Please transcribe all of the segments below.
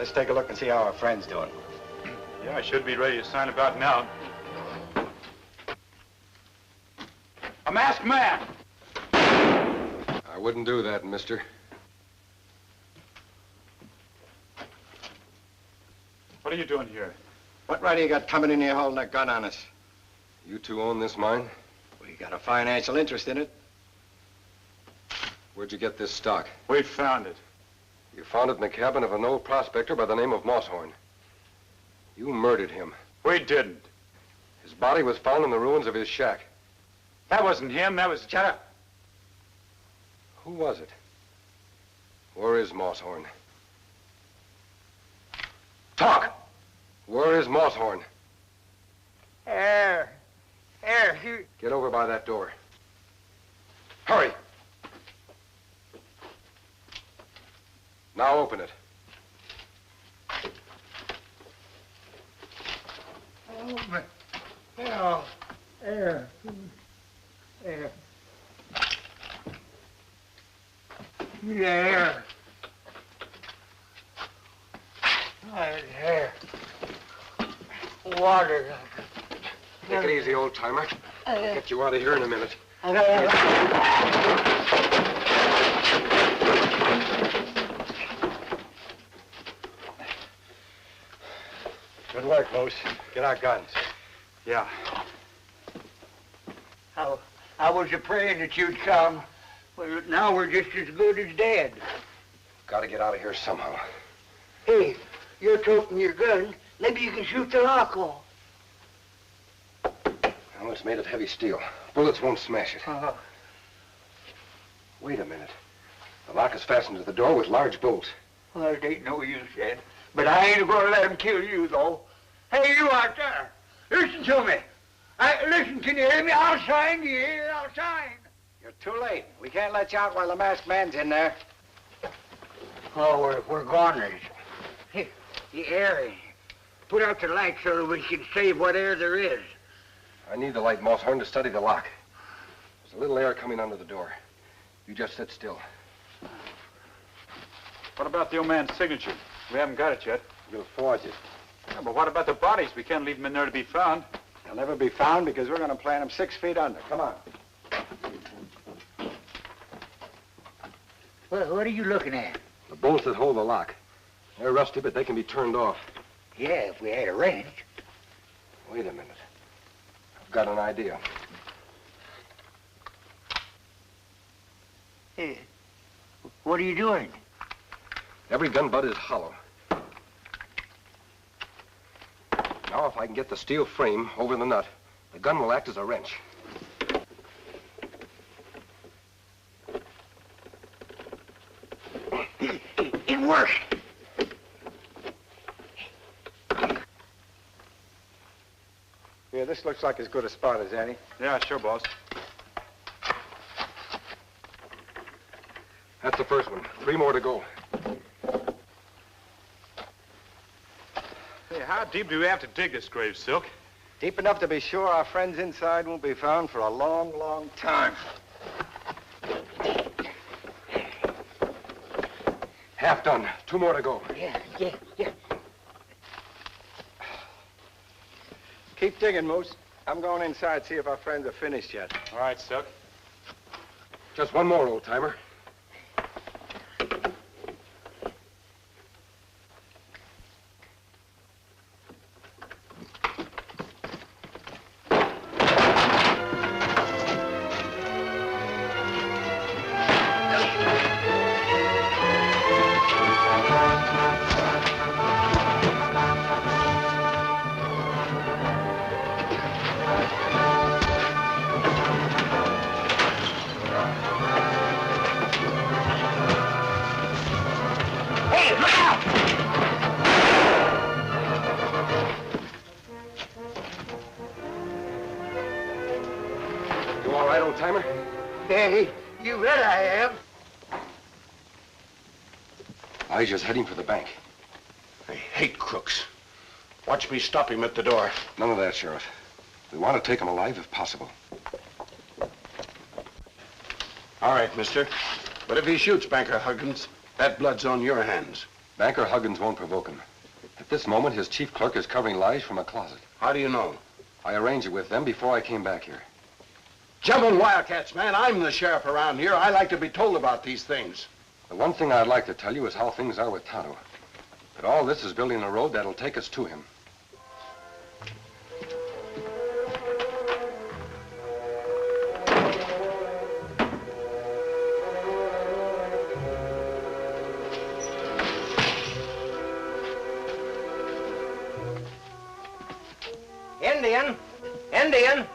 Let's take a look and see how our friend's doing. Yeah, I should be ready to sign about now. A masked man! I wouldn't do that, mister. What are you doing here? What right you got coming in here holding a gun on us? You two own this mine? We got a financial interest in it. Where'd you get this stock? We found it. You found it in the cabin of an old prospector by the name of Mosshorn. You murdered him. We didn't. His body was found in the ruins of his shack. That wasn't him, that was... Shut up. Who was it? Where is Mosshorn? Talk! Where is Mosshorn? Here, you... Get over by that door. Hurry! Now open it. Open. Hell, there. There. There. Right there. Water. Take it easy, old-timer. I'll get you out of here in a minute. Good work, Moose. Get our guns. Yeah. I was a-praying that you'd come. Well, now we're just as good as dead. Gotta get out of here somehow. Hey, you're toting your gun. Maybe you can shoot the lock off. Well, it's made of heavy steel. Bullets won't smash it. Wait a minute. The lock is fastened to the door with large bolts. Well, it ain't no use, Ed. But I ain't gonna let him kill you, though. Hey, you out there. Listen to me. Listen, can you hear me? I'll sign. You hear? I'll sign. You're too late. We can't let you out while the masked man's in there. Oh, we're goners. Hey, the air. Put out the light so that we can save what air there is. I need the light, Mosshorn, to study the lock. There's a little air coming under the door. You just sit still. What about the old man's signature? We haven't got it yet. You'll forge it. Yeah, but what about the bodies? We can't leave them in there to be found. They'll never be found because we're going to plant them 6 feet under. Come on. Well, what are you looking at? The bolts that hold the lock. They're rusty, but they can be turned off. Yeah, if we had a wrench. Wait a minute. I've got an idea. Hey, what are you doing? Every gun butt is hollow. Now, if I can get the steel frame over the nut, the gun will act as a wrench. It works. Yeah, this looks like as good a spot as any. Yeah, sure, boss. That's the first one. 3 more to go. Hey, how deep do we have to dig this grave, Silk? Deep enough to be sure our friends inside won't be found for a long, long time. Half done. 2 more to go. Yeah. Keep digging, Moose. I'm going inside, see if our friends are finished yet. All right, Silk. Just 1 more, old-timer. Timer? Hey, you bet I am. Elijah's heading for the bank. I hate crooks. Watch me stop him at the door. None of that, Sheriff. We want to take him alive if possible. All right, mister. But if he shoots Banker Huggins, that blood's on your hands. Banker Huggins won't provoke him. At this moment, his chief clerk is covering lies from a closet. How do you know? I arranged it with them before I came back here. Jumping Wildcats, man. I'm the sheriff around here. I like to be told about these things. The one thing I'd like to tell you is how things are with Tonto. But all this is building a road that'll take us to him. Indian,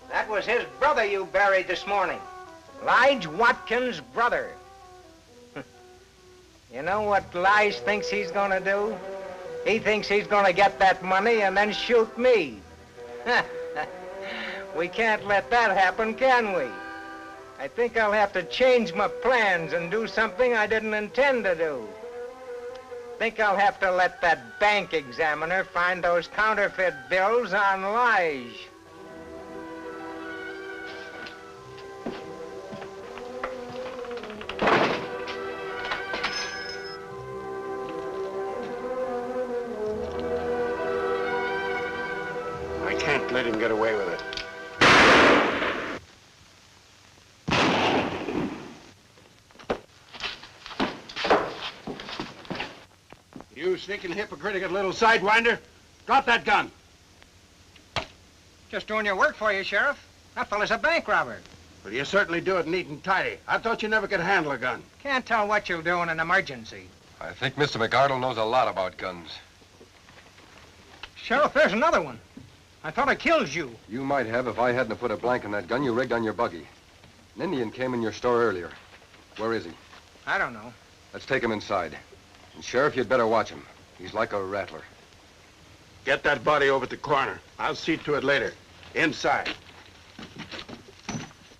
that was his brother you buried this morning. Lige Watkins' brother. You know what Lige thinks he's gonna do? He thinks he's gonna get that money and then shoot me. We can't let that happen, can we? I think I'll have to change my plans and do something I didn't intend to do. Think I'll have to let that bank examiner find those counterfeit bills on Lige. I can't let him get away with it. You sneaking, hypocritical little sidewinder. Drop that gun. Just doing your work for you, Sheriff. That fella's a bank robber. Well, you certainly do it neat and tidy. I thought you never could handle a gun. Can't tell what you'll do in an emergency. I think Mr. McArdle knows a lot about guns. Sheriff, there's another one. I thought I killed you. You might have if I hadn't put a blank in that gun you rigged on your buggy. An Indian came in your store earlier. Where is he? I don't know. Let's take him inside. And Sheriff, you'd better watch him. He's like a rattler. Get that body over at the corner. I'll see to it later. Inside.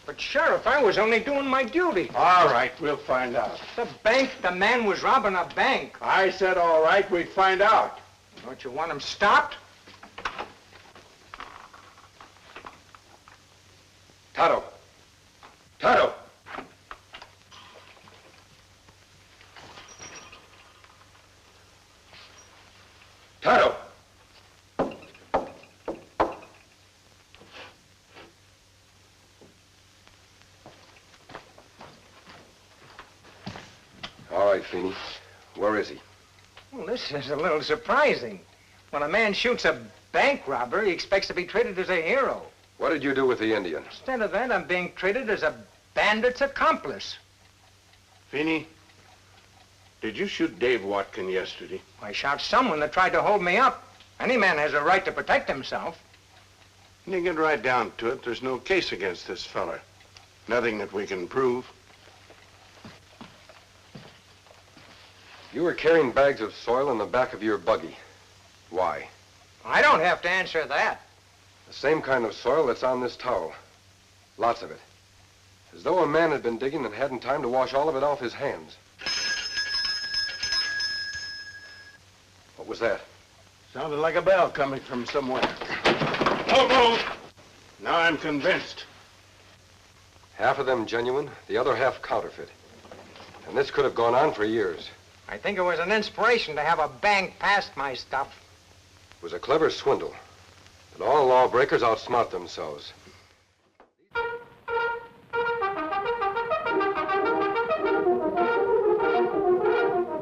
But, Sheriff, I was only doing my duty. All right, we'll find out. The man was robbing a bank. I said all right, we'd find out. Don't you want him stopped? Tonto! Tonto! Tonto! All right, Feeney. Where is he? Well, this is a little surprising. When a man shoots a bank robber, he expects to be treated as a hero. What did you do with the Indian? Instead of that, I'm being treated as a bandit's accomplice. Feeney, did you shoot Dave Watkin yesterday? I shot someone that tried to hold me up. Any man has a right to protect himself. When you get right down to it, there's no case against this fella. Nothing that we can prove. You were carrying bags of soil in the back of your buggy. Why? I don't have to answer that. The same kind of soil that's on this towel. Lots of it. As though a man had been digging and hadn't time to wash all of it off his hands. What was that? Sounded like a bell coming from somewhere. Don't move! Now I'm convinced. Half of them genuine, the other half counterfeit. And this could have gone on for years. I think it was an inspiration to have a bank pass my stuff. It was a clever swindle. But all lawbreakers outsmart themselves.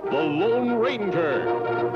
The Lone Ranger.